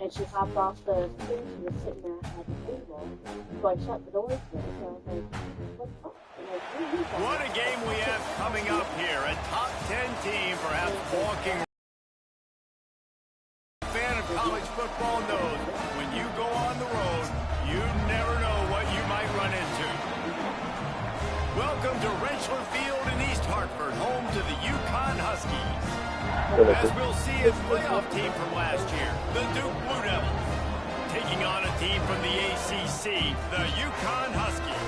And she hopped off the thing she was sitting at the table. So I shut the door to her. So I was like, what's up? What a game we have coming up here. A top 10 team, perhaps walking. A fan of college football knows when you go on the road, you never know what you might run into. Welcome to Rentschler Field in East Hartford, home to the UConn Huskies. As we'll see, its playoff team from last year, the Duke Blue Devils, taking on a team from the ACC, the UConn Huskies.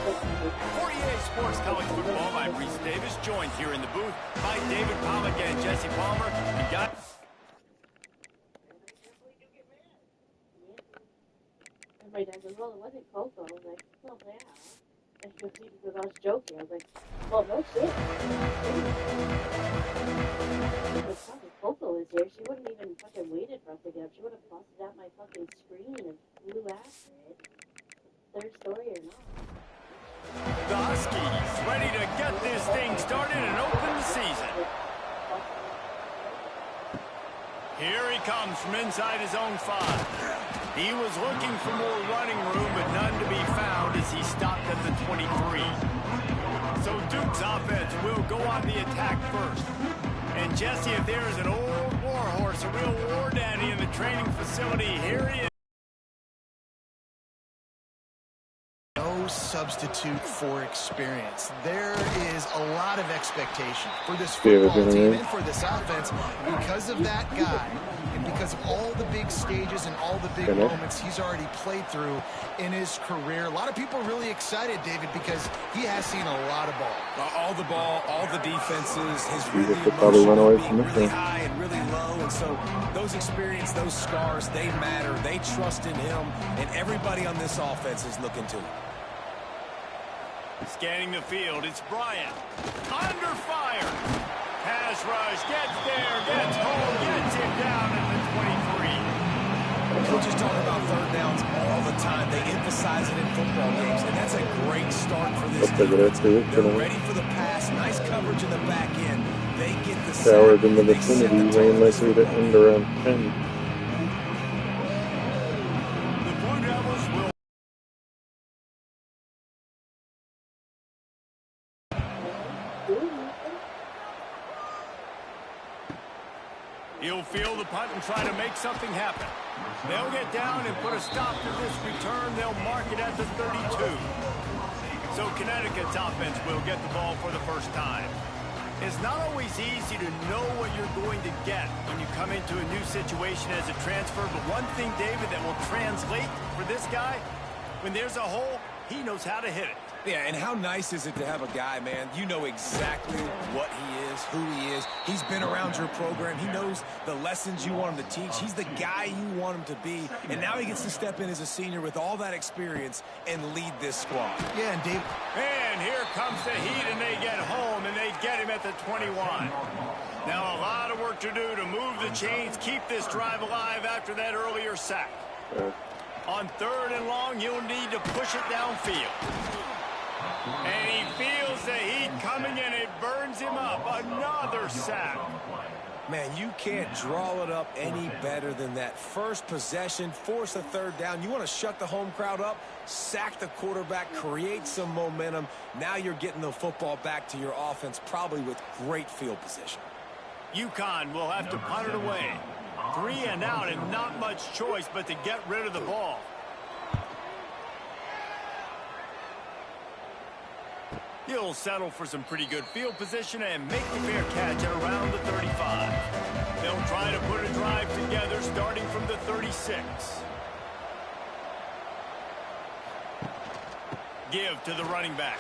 For EA Sports College Football, I'm Reese Davis, joined here in the booth by David Pollack and Jesse Palmer. And guys, my dad goes, well, it wasn't Coco. I was like, well, yeah. And she goes, because I was joking. I was like, well, no shit. If Coco was here, she wouldn't even fucking waited for us to get up. She would have busted out my fucking screen and flew after it. Third story or not. the Huskies ready to get this thing started and open the season. Here he comes from inside his own 5. He was looking for more running room, but none to be found as he stopped at the 23. So Duke's offense will go on the attack first. And Jesse, if there is an old war horse, a real war daddy in the training facility, here he is. No substitute for experience. There is a lot of expectation for this football team and for this offense because of that guy and because of all the big stages and all the big moments he's already played through in his career. A lot of people are really excited, David, because he has seen a lot of ball. All the ball, all the defenses, his really emotional being really high and really low. And so those experience, those scars, they matter. They trust in him, and everybody on this offense is looking to him. Scanning the field, it's Bryant. Under fire. Pass rush, gets there, gets home, gets it down at the 23. Coaches talk about third downs all the time. They emphasize it in football games, and that's a great start for this team. They're ready for the pass. Nice coverage in the back end. They get the Coward in the vicinity, rain likely to end around 10. The Blue Devils will. He'll feel the punt and try to make something happen. They'll get down and put a stop to this return. They'll mark it at the 32. So Connecticut's offense will get the ball for the first time. It's not always easy to know what you're going to get when you come into a new situation as a transfer. But one thing, David, that will translate for this guy, when there's a hole, he knows how to hit it. Yeah, and how nice is it to have a guy, man, you know exactly what he is, who he is. He's been around your program. He knows the lessons you want him to teach. He's the guy you want him to be. And now he gets to step in as a senior with all that experience and lead this squad. Yeah, and Dave. And here comes the heat, and they get home, and they get him at the 21. Now a lot of work to do to move the chains, keep this drive alive after that earlier sack. On 3rd and long, you'll need to push it downfield. And he feels the heat coming, and it burns him up. Another sack. Man, you can't draw it up any better than that. First possession, force a 3rd down. You want to shut the home crowd up, sack the quarterback, create some momentum. Now you're getting the football back to your offense, probably with great field position. UConn will have to punt it away. 3 and out, and not much choice but to get rid of the ball. He'll settle for some pretty good field position and make the fair catch at around the 35. They'll try to put a drive together starting from the 36. Give to the running back.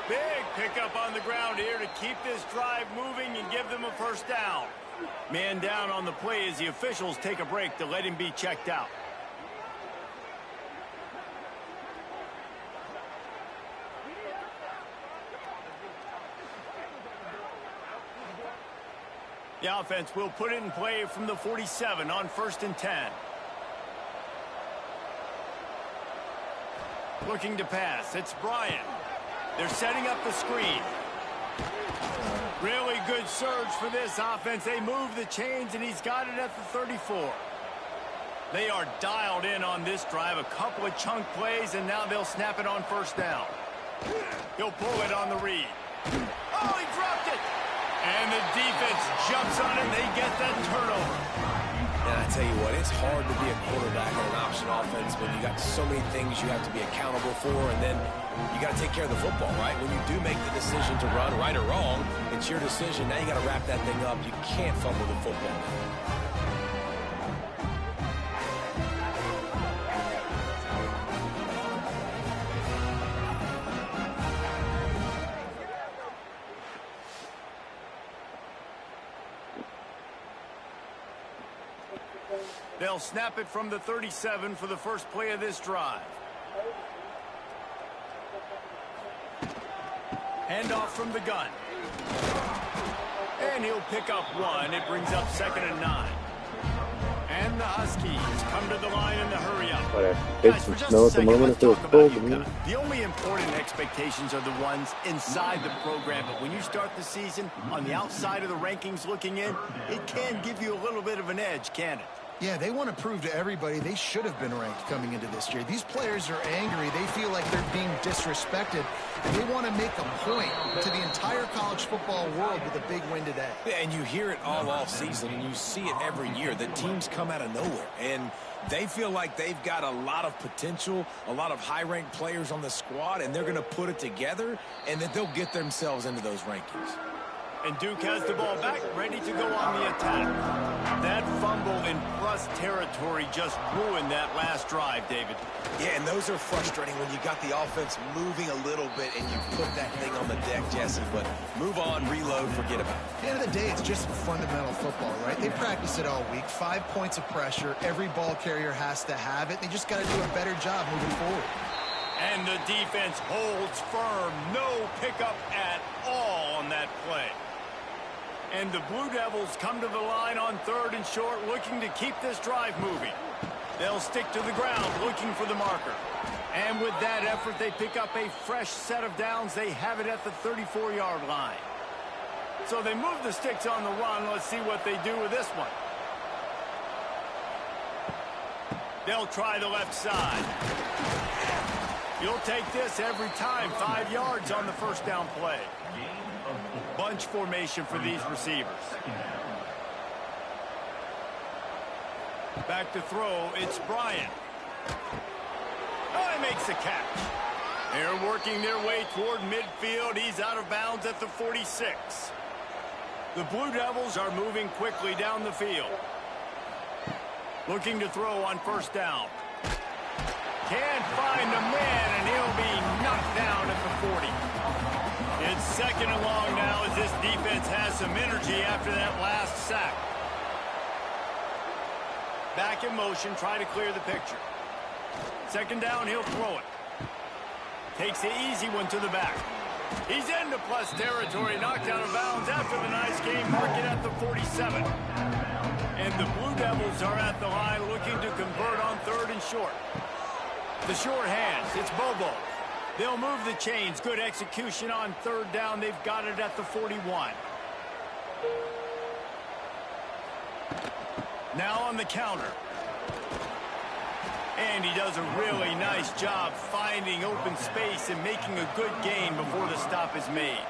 Big pickup on the ground here to keep this drive moving and give them a first down. Man down on the play as the officials take a break to let him be checked out. The offense will put it in play from the 47 on 1st and 10. Looking to pass. It's Bryant. They're setting up the screen. Really good surge for this offense. They move the chains, and he's got it at the 34. They are dialed in on this drive. A couple of chunk plays, and now they'll snap it on first down. He'll pull it on the read. Oh, he dropped it! And the defense jumps on it, and they get that turnover. And I tell you what, it's hard to be a quarterback in an option offense when you got so many things you have to be accountable for, and then you got to take care of the football, right? When you do make the decision to run, right or wrong, it's your decision. Now you got to wrap that thing up. You can't fumble the football. They'll snap it from the 37 for the first play of this drive. Handoff from the gun. And he'll pick up one. It brings up 2nd and 9. And the Huskies come to the line in the hurry-up. It's some snow at the moment. It feels cold to me. The only important expectations are the ones inside the program. But when you start the season on the outside of the rankings looking in, it can give you a little bit of an edge, can it? Yeah, they want to prove to everybody they should have been ranked coming into this year. These players are angry. They feel like they're being disrespected. And they want to make a point to the entire college football world with a big win today. Yeah, and you hear it all off season, and you see it every year. The teams come out of nowhere, and they feel like they've got a lot of potential, a lot of high-ranked players on the squad, and they're going to put it together, and that they'll get themselves into those rankings. And Duke has the ball back, ready to go on the attack. That fumble in plus territory just ruined that last drive, David. Yeah, and those are frustrating when you got the offense moving a little bit and you put that thing on the deck, Jesse. But move on, reload, forget about it. At the end of the day, it's just fundamental football, right? They practice it all week. 5 points of pressure. Every ball carrier has to have it. They just got to do a better job moving forward. And the defense holds firm. No pickup at all on that play. And the Blue Devils come to the line on 3rd and short, looking to keep this drive moving. They'll stick to the ground, looking for the marker. And with that effort, they pick up a fresh set of downs. They have it at the 34-yard line. So they move the sticks on the run. Let's see what they do with this one. They'll try the left side. You'll take this every time. 5 yards on the first down play. Bunch formation for these receivers. Back to throw, it's Bryant. Oh, he makes the catch. They're working their way toward midfield. He's out of bounds at the 46. The Blue Devils are moving quickly down the field. Looking to throw on first down. Can't find the man, and he'll be knocked down at the 40. It's 2nd and long now as this defense has some energy after that last sack. Back in motion, try to clear the picture. 2nd down, he'll throw it. Takes the easy one to the back. He's into plus territory, knocked out of bounds after the nice game, mark it at the 47. And the Blue Devils are at the line looking to convert on 3rd and short. The short hands, it's Bobo. They'll move the chains. Good execution on 3rd down. They've got it at the 41. Now on the counter. And he does a really nice job finding open space and making a good gain before the stop is made.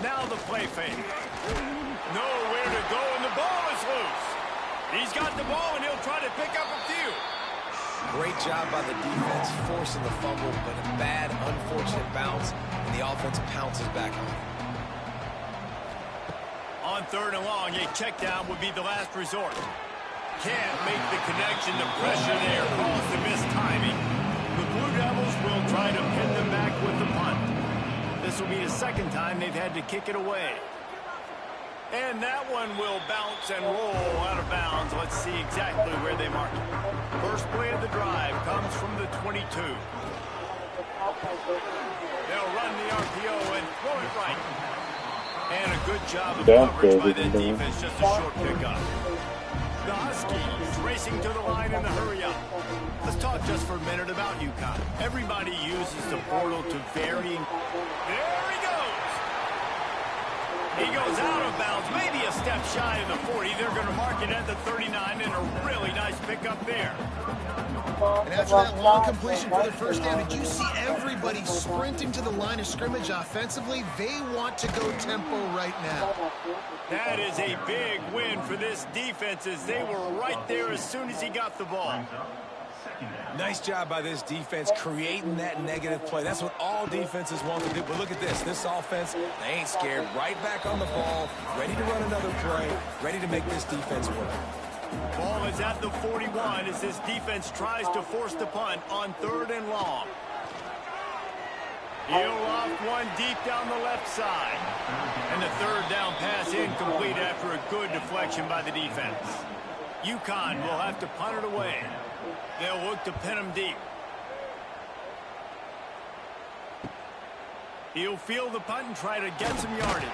Now the play fake. Nowhere to go, and the ball is loose. He's got the ball, and he'll try to pick up a few. Great job by the defense, forcing the fumble, but a bad, unfortunate bounce, and the offense pounces back on it. On 3rd and long, a check down would be the last resort. Can't make the connection. The pressure there caused the missed timing. The Blue Devils will try to pin them back with the punt. This will be the 2nd time they've had to kick it away. And that one will bounce and roll out of bounds. Let's see exactly where they mark it. First play of the drive comes from the 22. They'll run the RPO and throw it right. And a good job of coverage by that defense, just a short pickup. The Huskies racing to the line in a hurry-up. Let's talk just for a minute about UConn. Everybody uses the portal to varying... There he goes! He goes out of bounds, maybe a step shy of the 40. They're going to mark it at the 39, and a really nice pickup there. And after that long completion for the first down, did you see everybody sprinting to the line of scrimmage offensively? They want to go tempo right now. That is a big win for this defense as they were right there as soon as he got the ball. Nice job by this defense creating that negative play. That's what all defenses want to do. But look at this. This offense, they ain't scared. Right back on the ball, ready to run another play, ready to make this defense work. Ball is at the 41 as this defense tries to force the punt on 3rd and long. He'll loft one deep down the left side. And the 3rd down pass incomplete after a good deflection by the defense. UConn will have to punt it away. They'll look to pin him deep. He'll field the punt and try to get some yardage.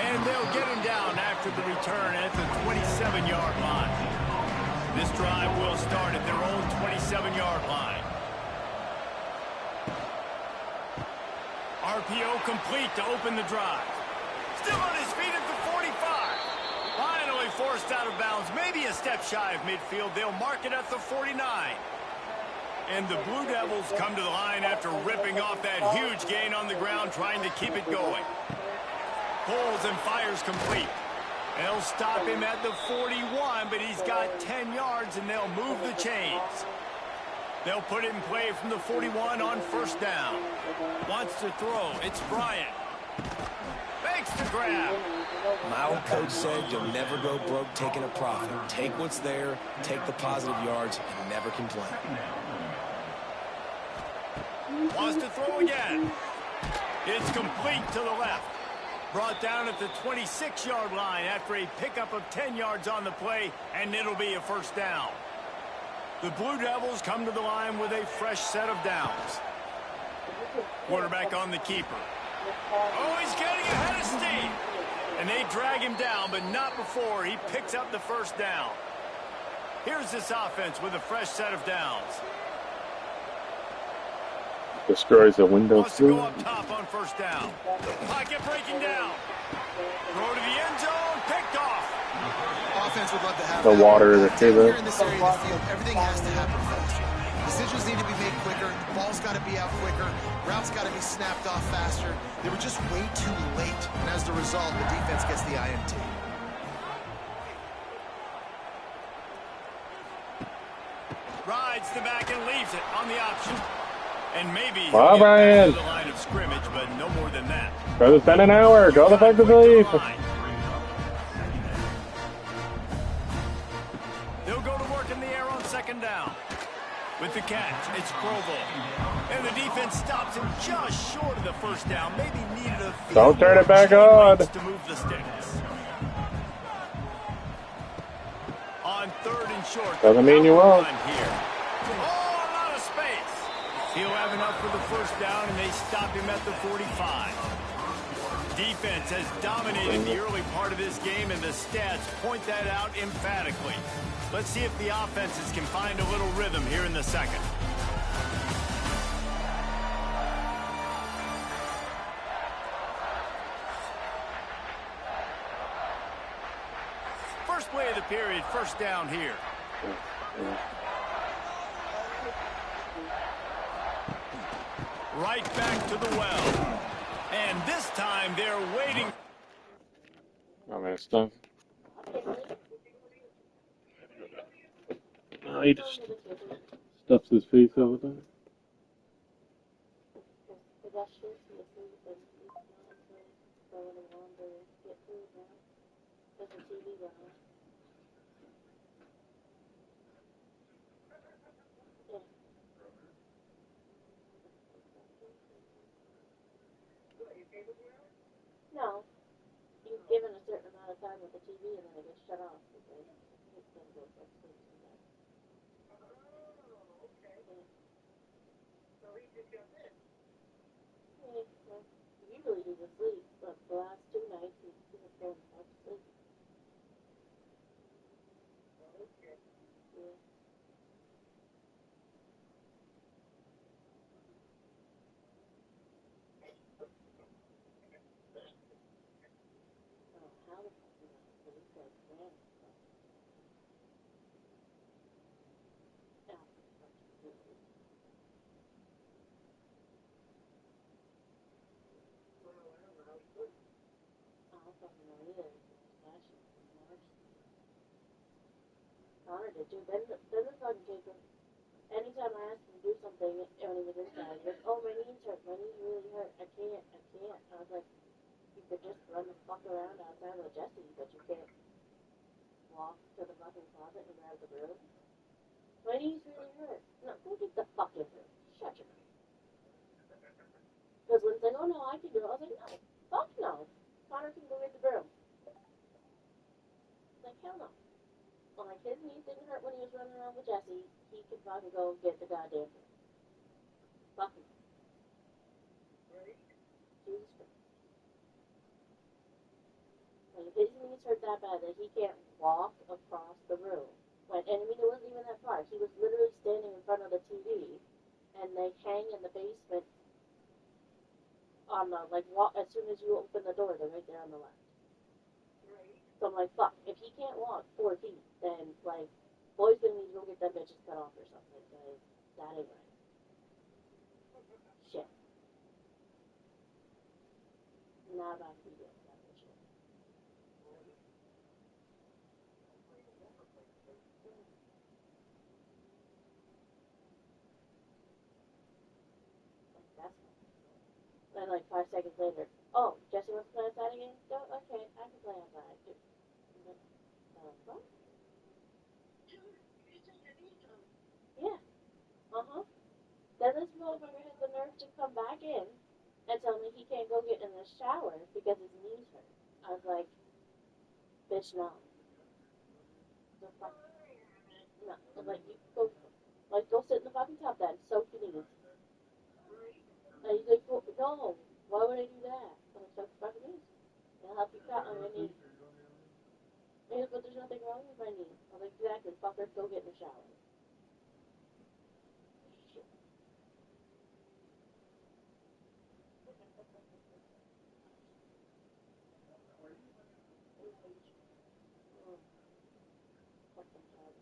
And they'll get him down after the return at the 27-yard line. This drive will start at their own 27-yard line. RPO complete to open the drive. Still on his feet at the 45. Finally forced out of bounds. Maybe a step shy of midfield. They'll mark it at the 49. And the Blue Devils come to the line after ripping off that huge gain on the ground, trying to keep it going. Pulls and fires complete. They'll stop him at the 41, but he's got 10 yards, and they'll move the chains. They'll put it in play from the 41 on 1st down. Wants to throw. It's Bryant. Makes the grab. My old coach said you'll never go broke taking a profit. Take what's there, take the positive yards, and never complain. Wants to throw again. It's complete to the left. Brought down at the 26-yard line after a pickup of 10 yards on the play, and it'll be a 1st down. The Blue Devils come to the line with a fresh set of downs. Quarterback on the keeper. Oh, he's getting ahead of steam. And they drag him down, but not before he picks up the 1st down. Here's this offense with a fresh set of downs. Destroys the window. Wants to go up top on 1st down. Pocket breaking down. Throw to the end zone. Picked off. Offense would love to have The that. water to Down save here it. in this area of the field, everything has to happen faster. Decisions need to be made quicker. The ball's got to be out quicker. Routes got to be snapped off faster. They were just way too late, and as the result, the defense gets the INT. Rides the back and leaves it on the option. And maybe he'll Wow, get back Brian. to the line of scrimmage, but no more than that. Go to 10 an hour. Go the fuck to sleep. They'll go to work in the air on 2nd down. With the catch, it's Provo. And the defense stops him just short of the 1st down. Maybe needed a few Don't turn it back chain on. links to move the sticks. On 3rd and short. Doesn't mean you won't. Run here. Oh, a lot of space. He'll have enough for the 1st down, and they stop him at the 45. Defense has dominated the early part of this game, and the stats point that out emphatically. Let's see if the offenses can find a little rhythm here in the 2nd. First play of the period, 1st down here. Right back to the well. And this time they're waiting. Oh man, stuff. Oh, he just stuffs his face all the time. No. You've given a certain amount of time with the TV and then it gets shut off because it's going to go to sleep sometime. Well, usually he's asleep, but the last 2 nights he's going to sleep. fucking know either. Connor did too. Then the fucking kid goes, anytime I asked him to do something when he was inside, he goes, oh, my knees hurt. My knees really hurt. I can't. I was like, you could just run the fuck around outside with Jesse, but you can't walk to the fucking closet and grab the broom. My knees really hurt. No, go get the fucking broom. Shut your mouth. Because Lynn's like, oh no, I can do it. I was like, no, fuck no. Connor can go get the broom. Like, hell no. Well, like, his knees didn't hurt when he was running around with Jesse. He could fucking go get the goddamn broom. Fuck him. Jesus Christ. Like, his knees hurt that bad that he can't walk across the room. And I mean, it wasn't even that far. He was literally standing in front of the TV, and they hang in the basement on the, like, as soon as you open the door, they're right there on the left. So I'm like, fuck, if he can't walk 4 feet, then, like, boy's gonna need to go get that bitches cut off or something, because that ain't right. Shit. Not about to be doing that shit. That's and like 5 seconds later, oh, Jesse wants to play outside again? No, okay, I can play outside. What? Yeah. Uh-huh. Then this motherfucker has the nerve to come back in and tell me he can't go get in the shower because his knees hurt. I was like, bitch, no. The fuck? No. Like, you go sit in the fucking tub then, soak your knees. And he's like, oh, no, why would I do that? I'm like, soak your fucking knees. It'll help you cut on your knee. He goes, but there's nothing wrong with my knee. I'm like, exactly, fucker, go get in the shower. Shit. Fucking tub.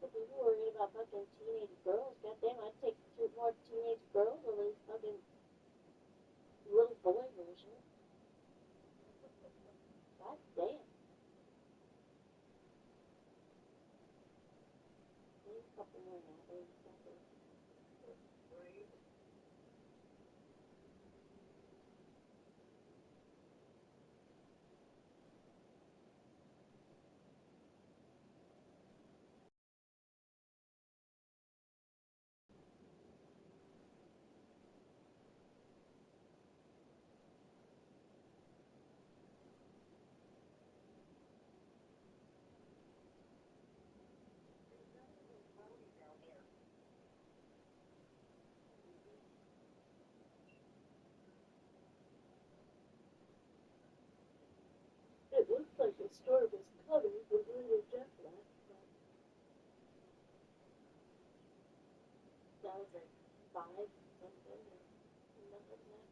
So people worried about fucking teenage girls. Goddamn, I'd take 2 more teenage girls over this fucking little boy version. God damn. Need a couple more nowadays. It looks like the storm is coming with little Jeff left, but that was like 5 something and nothing left.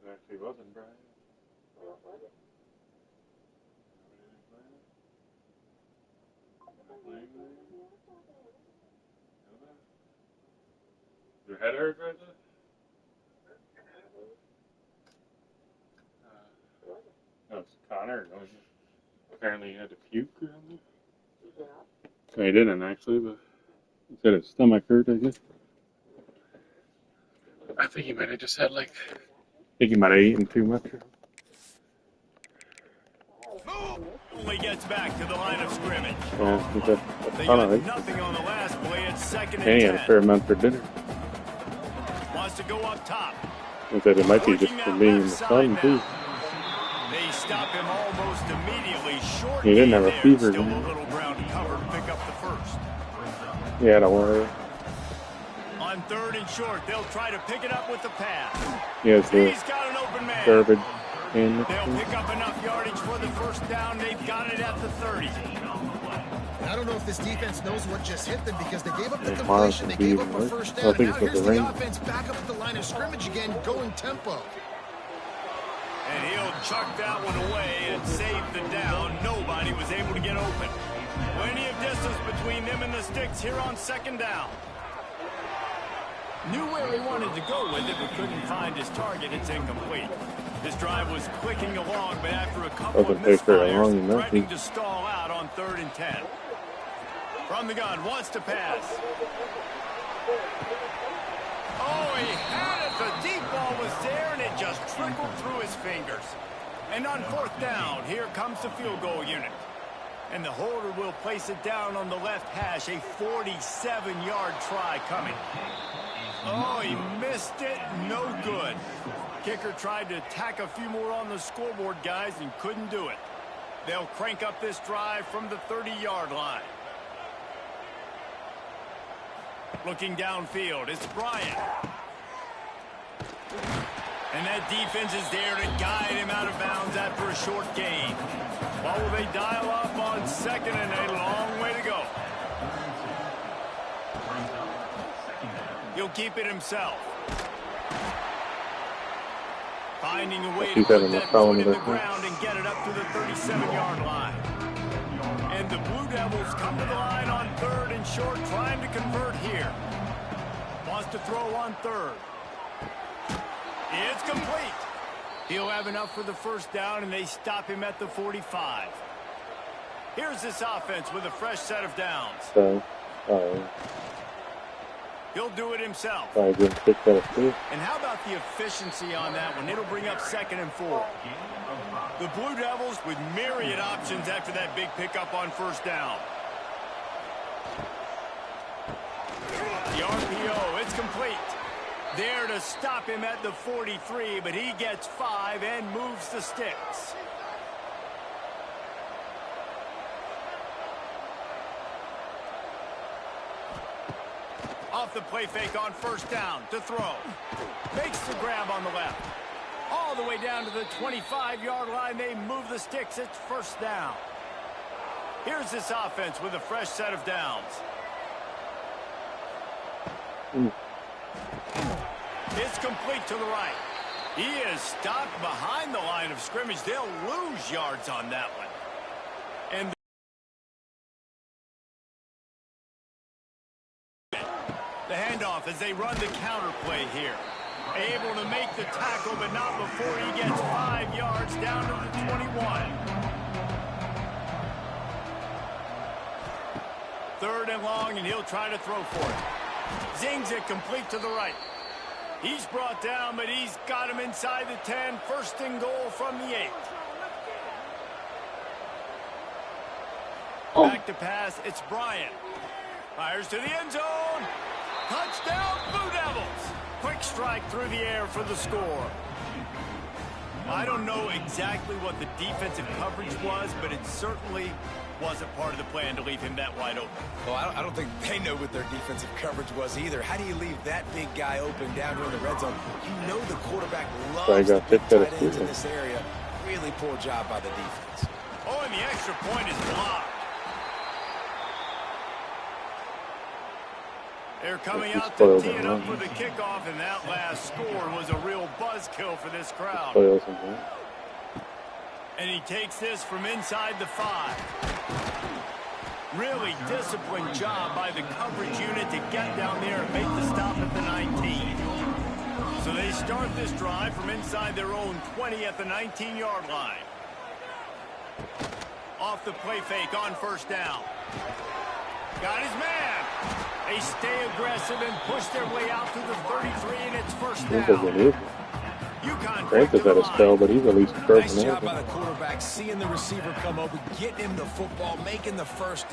It actually wasn't Brian. What was it? Your head hurt right there? No, it's Connor. No, apparently he had to puke or something. Yeah. He didn't actually, but he said his stomach hurt, I guess. I think he might have just had I think he might have eaten too much. Only gets back to the line of scrimmage. Yeah, I think that's They ton got of it. nothing on the last play. It's 2nd and 10. And he had a fair amount for dinner. Wants to go up top. He said it might be just for being in the sun, too. They stop him almost immediately. Short He didn't have a there. fever. Still a little ground to cover to pick up the first. Yeah, don't worry. On 3rd and short, they'll try to pick it up with the pass. He has the He's got an open man. garbage They'll pick up enough yardage for the first down. They've got it at the 30. I don't know if this defense knows what just hit them because they gave up the completion, they gave up a first down, and now here's the offense back up at the line of scrimmage again, going tempo. And he'll chuck that one away and save the down. Nobody was able to get open. Plenty of distance between them and the sticks here on second down. Knew where he wanted to go with it, but couldn't find his target. It's incomplete. This drive was clicking along, but after a couple of misfires, threatening to stall out on 3rd and 10. From the gun, wants to pass. Oh, he had it. The deep ball was there, and it just trickled through his fingers. And on 4th down, here comes the field goal unit. And the holder will place it down on the left hash. A 47-yard try coming. Oh, he missed it. No good. Kicker tried to tack a few more on the scoreboard, guys, and couldn't do it. They'll crank up this drive from the 30-yard line. Looking downfield, it's Bryant. And that defense is there to guide him out of bounds after a short gain. Well, will they dial up on 2nd and a long way to go? He'll keep it himself. Finding a way to put that foot in the ground and get it up to the 37-yard line. And the Blue Devils come to the line on 3rd and short, trying to convert here. Wants to throw on 3rd. It's complete. He'll have enough for the first down, and they stop him at the 45. Here's this offense with a fresh set of downs. He'll do it himself. And how about the efficiency on that one? It'll bring up 2nd and 4. The Blue Devils with myriad options after that big pickup on first down. The RPO, it's complete. There to stop him at the 43, but he gets 5 and moves the sticks. Off the play fake on first down to throw. Makes the grab on the left. All the way down to the 25-yard line. They move the sticks. It's first down. Here's this offense with a fresh set of downs. It's complete to the right. He is stopped behind the line of scrimmage. They'll lose yards on that one. And the handoff as they run the counter play here. Able to make the tackle, but not before he gets 5 yards down to the 21. 3rd and long, and he'll try to throw for it. Zings it complete to the right. He's brought down, but he's got him inside the 10. 1st and goal from the 8. Back to pass, it's Bryant. Fires to the end zone. Touchdown, Blue Devils. Quick strike through the air for the score. I don't know exactly what the defensive coverage was, but it certainly wasn't part of the plan to leave him that wide open. Well, I don't think they know what their defensive coverage was either. How do you leave that big guy open down here in the red zone? You know the quarterback loves the big tight ends in this area. Really poor job by the defense. Oh, and the extra point is blocked. They're coming out to tee it up for the kickoff, and that last score was a real buzzkill for this crowd. And he takes this from inside the 5. Really disciplined job by the coverage unit to get down there and make the stop at the 19. So they start this drive from inside their own 20 at the 19-yard line. Off the play fake on first down. Got his man. They stay aggressive and push their way out to the 33, and it's first down. UConn Grant is at a spell, but he's at least nice job by the quarterback, seeing the receiver come over, getting him the football, making the first.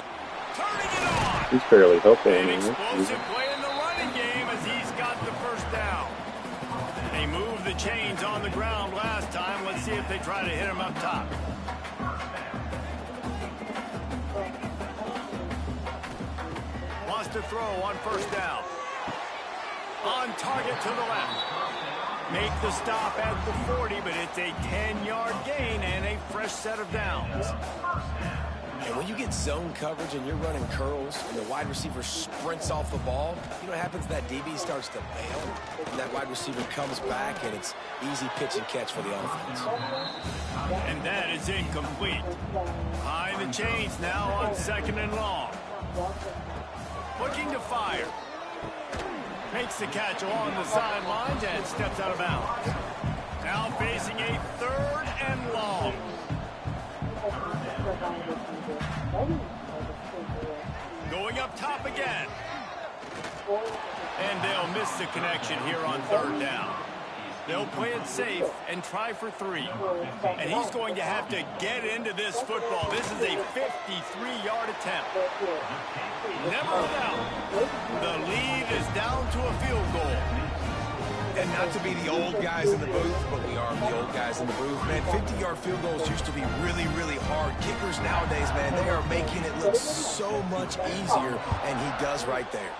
Turning it on. He's fairly helpful. An explosive play in the running game as he's got the first down. They moved the chains on the ground last time. Let's see if they try to hit him up top. Wants to throw on first down. On target to the left. Make the stop at the 40, but it's a 10-yard gain and a fresh set of downs. And when you get zone coverage and you're running curls and the wide receiver sprints off the ball, you know what happens? That DB starts to bail, and that wide receiver comes back, and it's easy pitch and catch for the offense. And that is incomplete. Behind the chains now on 2nd and long. Looking to fire. Makes the catch along the sidelines and steps out of bounds. Now facing a 3rd and long. Going up top again. And they'll miss the connection here on 3rd down. They'll play it safe and try for 3. And he's going to have to get into this football. This is a 53-yard attempt. Never without. The lead is down to a field goal. And not to be the old guys in the booth, but we are the old guys in the booth, man. 50-yard field goals used to be really, really hard. Kickers nowadays, man, they are making it look so much easier, and he does right there.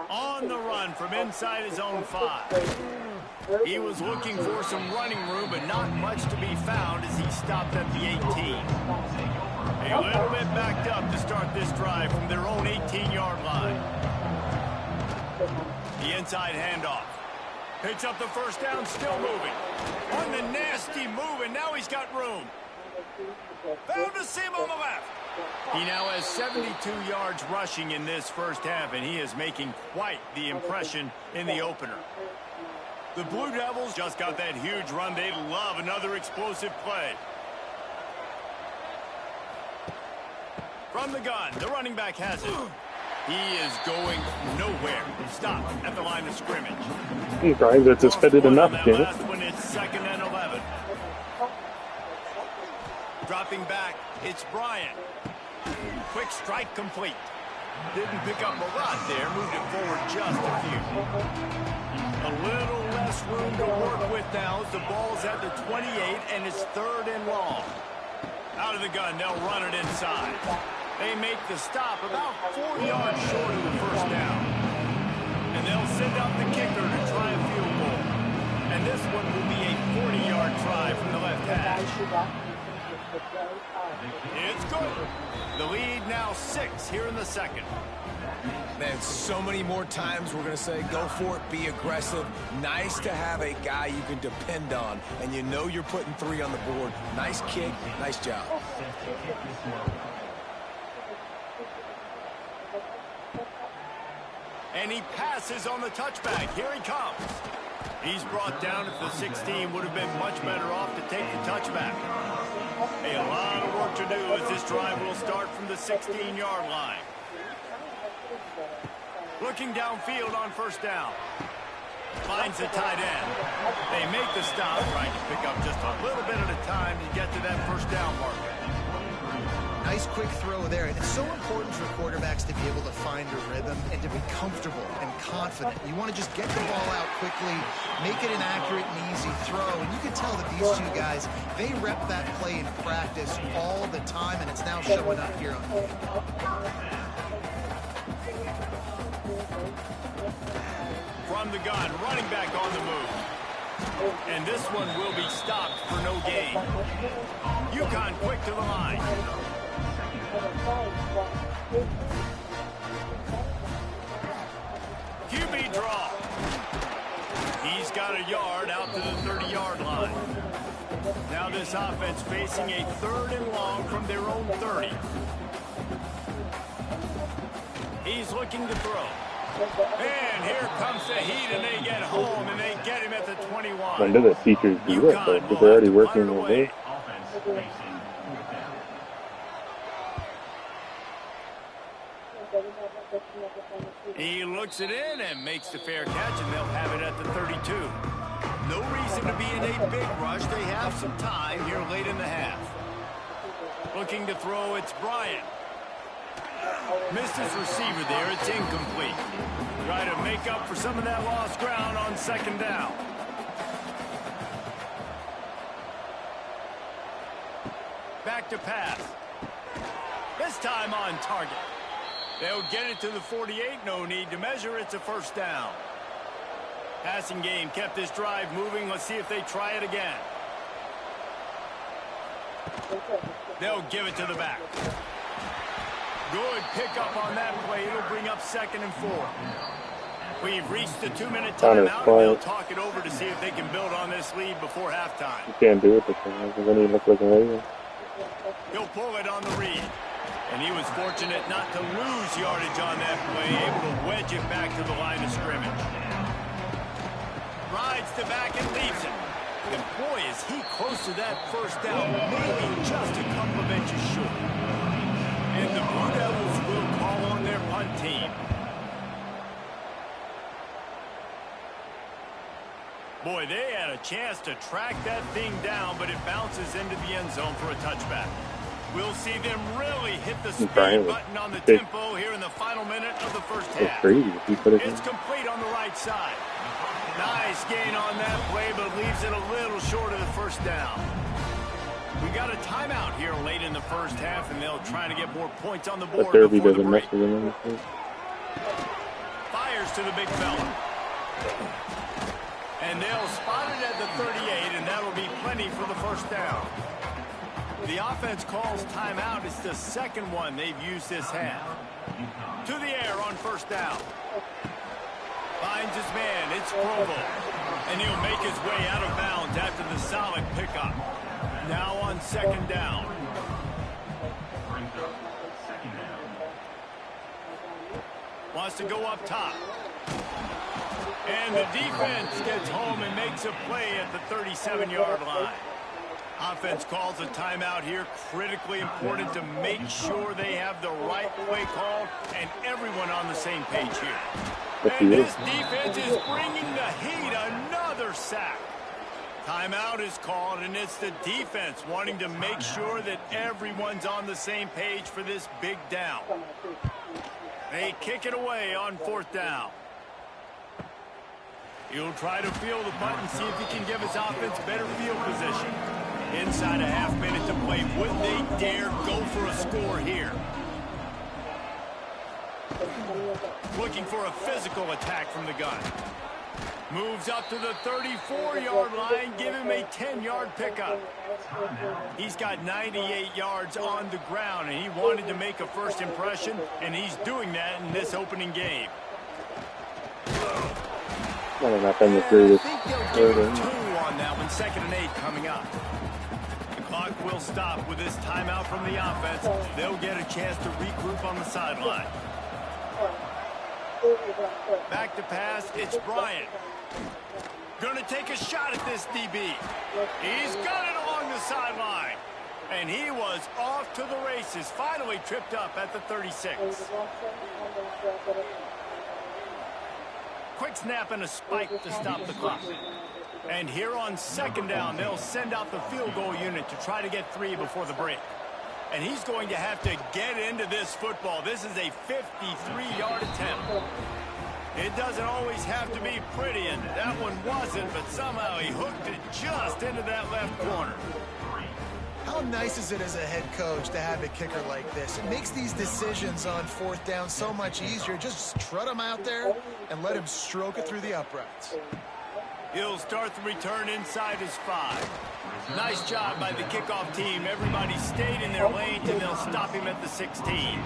On the run from inside his own 5. He was looking for some running room, but not much to be found as he stopped at the 18. A little bit backed up to start this drive from their own 18-yard line. The inside handoff. Picks up the first down, still moving. On the nasty move, and now he's got room. Found a seam on the left. He now has 72 yards rushing in this first half, and he is making quite the impression in the opener. The Blue Devils just got that huge run. They love another explosive play. From the gun, the running back has it. He is going nowhere. Stop at the line of scrimmage. He drives it suspended enough, damn it. When it's 2nd and 11. Dropping back, it's Bryant. Quick strike complete. Didn't pick up a lot there. Moved it forward just a few. A little less room to work with now as the ball's at the 28 and it's 3rd and long. Out of the gun, they'll run it inside. They make the stop about 4 yards short of the first down. And they'll send out the kicker to try a field goal. And this one will be a 40-yard try from the left hash. It's good. The lead now 6 here in the 2nd. Man, so many more times we're going to say, go for it, be aggressive. Nice to have a guy you can depend on, and you know you're putting 3 on the board. Nice kick, nice job. And he passes on the touchback. Here he comes. He's brought down at the 16. Would have been much better off to take the touchback. A lot of work to do as this drive will start from the 16-yard line. Looking downfield on first down. Finds the tight end. They make the stop, trying to pick up just a little bit at a time to get to that first down marker. Nice quick throw there. And it's so important for quarterbacks to be able to find a rhythm and to be comfortable and confident. You want to just get the ball out quickly, make it an accurate and easy throw. And you can tell that these two guys, they rep that play in practice all the time, and it's now showing up here on the field. From the gun, running back on the move. And this one will be stopped for no gain. UConn quick to the line. QB draw. He's got a yard out to the 30-yard line. Now this offense facing a 3rd and long from their own 30. He's looking to throw. And here comes the heat, and they get home, and they get him at the 21. When do the teachers do that, though? Because they're already working their way. He looks it in and makes the fair catch, and they'll have it at the 32. No reason to be in a big rush. They have some time here late in the half. Looking to throw, it's Bryant. Missed his receiver there. It's incomplete. Try to make up for some of that lost ground on 2nd down. Back to pass. This time on target. They'll get it to the 48. No need to measure. It's a first down. Passing game kept this drive moving. Let's see if they try it again. They'll give it to the back. Good pickup on that play. It'll bring up 2nd and 4. We've reached the 2-minute timeout, and they'll talk it over to see if they can build on this lead before halftime. You can't do it because then he looks like an alien. He'll pull it on the read. And he was fortunate not to lose yardage on that play, able to wedge it back to the line of scrimmage. Rides the back and leaves it. And boy, is he close to that first down, maybe just a couple of inches short. And the Blue Devils will call on their punt team. Boy, they had a chance to track that thing down, but it bounces into the end zone for a touchback. We'll see them really hit the speed button on the tempo here in the final minute of the first half. It's complete on the right side. Nice gain on that play, but leaves it a little short of the first down. We got a timeout here late in the first half, and they'll try to get more points on the board before the break. Fires to the big fella. And they'll spot it at the 38, and that'll be plenty for the first down. The offense calls timeout. It's the second one they've used this half. To the air on first down. Finds his man. It's Provo. And he'll make his way out of bounds after the solid pickup. Now on 2nd down. Wants to go up top. And the defense gets home and makes a play at the 37-yard line. Offense calls a timeout here. Critically important to make sure they have the right play called and everyone on the same page here. And this defense is bringing the heat. Another sack. Timeout is called, and it's the defense wanting to make sure that everyone's on the same page for this big down. They kick it away on 4th down. He'll try to field the punt and see if he can give his offense better field position. Inside a half-minute to play. Would they dare go for a score here? Looking for a physical attack from the gun. Moves up to the 34-yard line. Give him a 10-yard pickup. He's got 98 yards on the ground, and he wanted to make a first impression, and he's doing that in this opening game. Not been the greatest. I think they'll give him 2 on that one. 2nd and 8 coming up. The clock will stop with this timeout from the offense. They'll get a chance to regroup on the sideline. Back to pass. It's Bryant. Going to take a shot at this DB. He's got it along the sideline. And he was off to the races. Finally tripped up at the 36. Quick snap and a spike to stop the clock. And here on 2nd down, they'll send out the field goal unit to try to get 3 before the break. And he's going to have to get into this football. This is a 53-yard attempt. It doesn't always have to be pretty, and that one wasn't, but somehow he hooked it just into that left corner. How nice is it as a head coach to have a kicker like this? It makes these decisions on 4th down so much easier. Just strut him out there and let him stroke it through the uprights. He'll start the return inside his 5. Nice job by the kickoff team. Everybody stayed in their lane, and they'll stop him at the 16.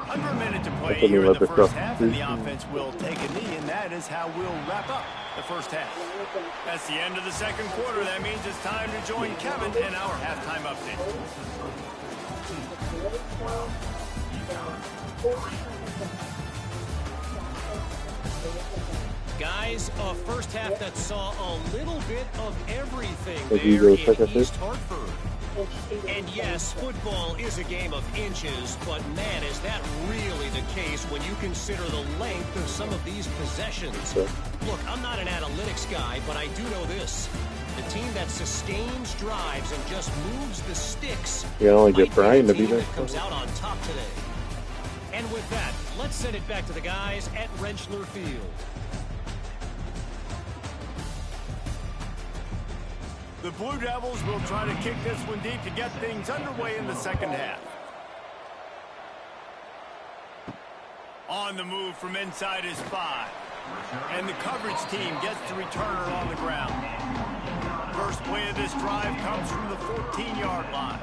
Under a minute to play here in the first half, and the offense will take a knee, and that is how we'll wrap up the first half. That's the end of the second quarter. That means it's time to join Kevin in our halftime update. Guys, a first half that saw a little bit of everything there in East Hartford. And yes, football is a game of inches, but man, is that really the case when you consider the length of some of these possessions. Look, I'm not an analytics guy, but I do know this. The team that sustains drives and just moves the sticks you only get Brian to be there. Comes out on top today. And with that, let's send it back to the guys at Rentschler Field. The Blue Devils will try to kick this one deep to get things underway in the second half. On the move from inside his 5. And the coverage team gets the returner on the ground. First play of this drive comes from the 14-yard line.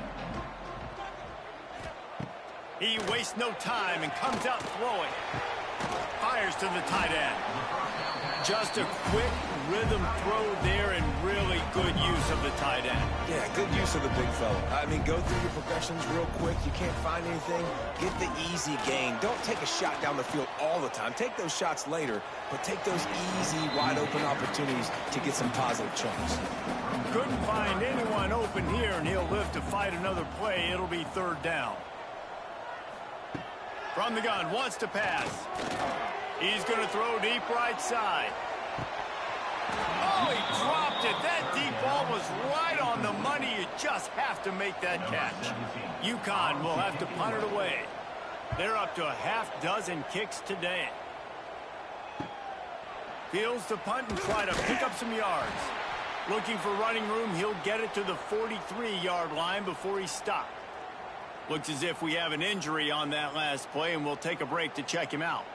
He wastes no time and comes out throwing. Fires to the tight end. Just a quick rhythm throw there and really good use of the tight end. Yeah, good use of the big fella. I mean, go through your progressions real quick. You can't find anything. Get the easy gain. Don't take a shot down the field all the time. Take those shots later, but take those easy, wide-open opportunities to get some positive chunks. Couldn't find anyone open here, and he'll live to fight another play. It'll be third down. From the gun, wants to pass. He's going to throw deep right side. Oh, he dropped it. That deep ball was right on the money. You just have to make that catch. UConn will have to punt it away. They're up to a half dozen kicks today. Fields to punt and try to pick up some yards. Looking for running room, he'll get it to the 43-yard line before he's stopped. Looks as if we have an injury on that last play, and we'll take a break to check him out.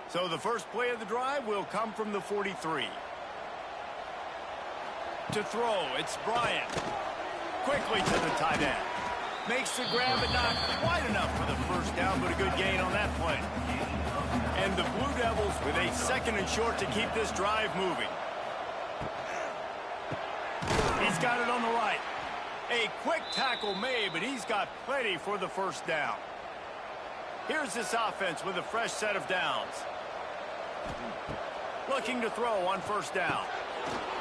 So the first play of the drive will come from the 43. To throw, it's Bryant. Quickly to the tight end. Makes the grab, but not quite enough for the first down, but a good gain on that play. And the Blue Devils with a second and short to keep this drive moving. He's got it on the right. A quick tackle made, but he's got plenty for the first down. Here's this offense with a fresh set of downs. Looking to throw on first down.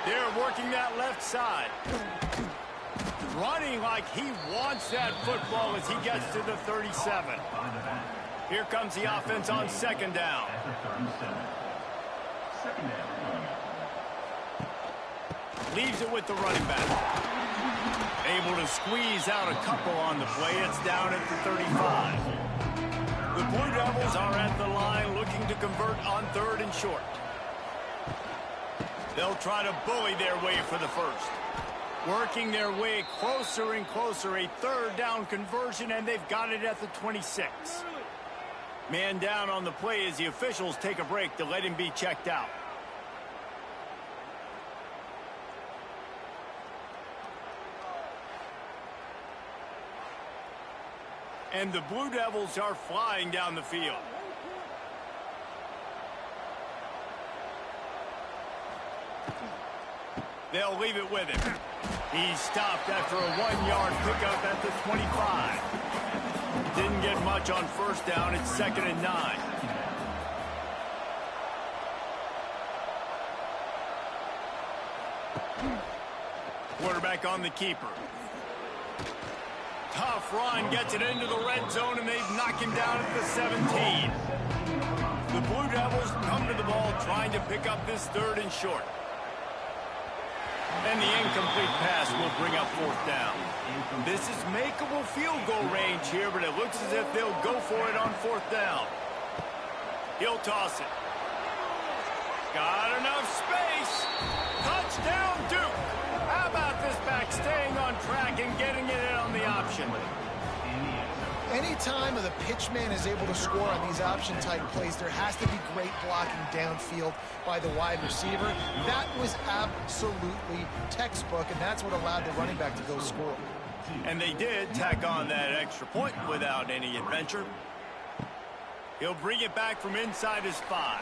They're working that left side. Running like he wants that football as he gets to the 37. Here comes the offense on second down. Leaves it with the running back. Able to squeeze out a couple on the play. It's down at the 35. The Blue Devils are at the line looking to convert on third and short. They'll try to bully their way for the first. Working their way closer and closer. A third down conversion, and they've got it at the 26. Man down on the play as the officials take a break to let him be checked out. And the Blue Devils are flying down the field. They'll leave it with him. He's stopped after a 1-yard pickup at the 25. Didn't get much on first down. It's 2nd and 9. Quarterback on the keeper. Tough run, gets it into the red zone, and they knock him down at the 17. The Blue Devils come to the ball trying to pick up this third and short. And the incomplete pass will bring up fourth down. This is makeable field goal range here, but it looks as if they'll go for it on fourth down. He'll toss it. Got enough space. Touchdown, Duke. How about this back staying on track and getting it in on the option? Anytime the pitchman is able to score on these option-type plays, there has to be great blocking downfield by the wide receiver. That was absolutely textbook, and that's what allowed the running back to go score. And they did tack on that extra point without any adventure. He'll bring it back from inside his 5.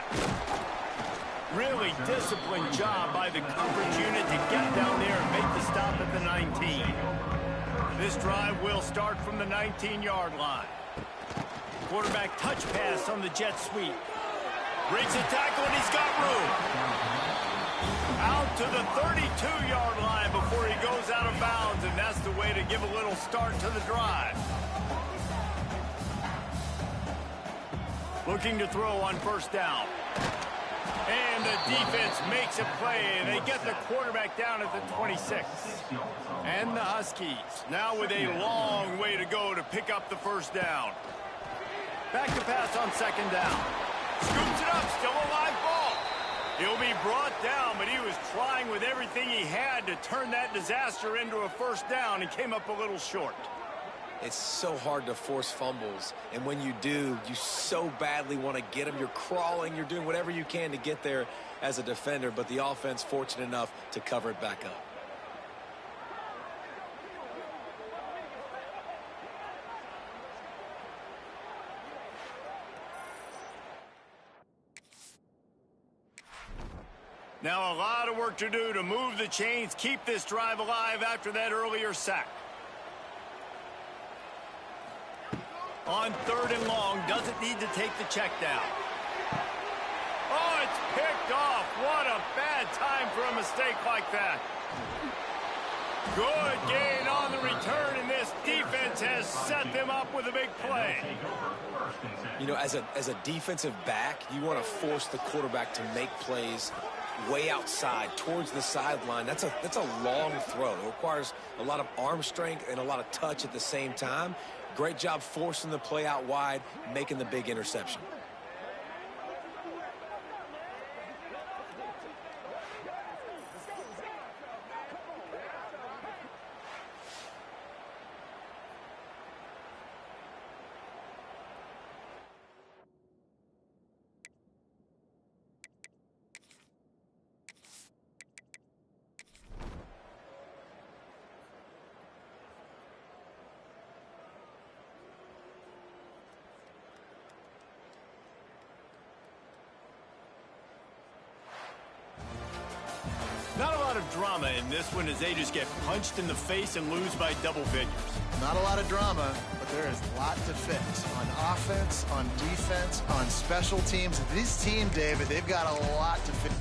Really disciplined job by the coverage unit to get down there and make the stop at the 19. This drive will start from the 19-yard line. Quarterback touch pass on the jet sweep. Breaks a tackle, and he's got room. Out to the 32-yard line before he goes out of bounds, and that's the way to give a little start to the drive. Looking to throw on first down. And the defense makes a play, and they get the quarterback down at the 26. And the Huskies now with a long way to go to pick up the first down. Back to pass on second down. Scoops it up, still a live ball. He'll be brought down, but he was trying with everything he had to turn that disaster into a first down and came up a little short. It's so hard to force fumbles, and when you do, you so badly want to get them. You're crawling, you're doing whatever you can to get there as a defender, but the offense fortunate enough to cover it back up. Now a lot of work to do to move the chains, keep this drive alive after that earlier sack. On 3rd and long, doesn't need to take the check down. Oh, it's picked off. What a bad time for a mistake like that. Good gain on the return, and this defense has set them up with a big play. You know, as a defensive back, you want to force the quarterback to make plays way outside towards the sideline. That's a long throw. It requires a lot of arm strength and a lot of touch at the same time. Great job forcing the play out wide, making the big interception. Not a lot of drama in this one as they just get punched in the face and lose by double figures. Not a lot of drama, but there is a lot to fix. On offense, on defense, on special teams. This team, David, they've got a lot to fix.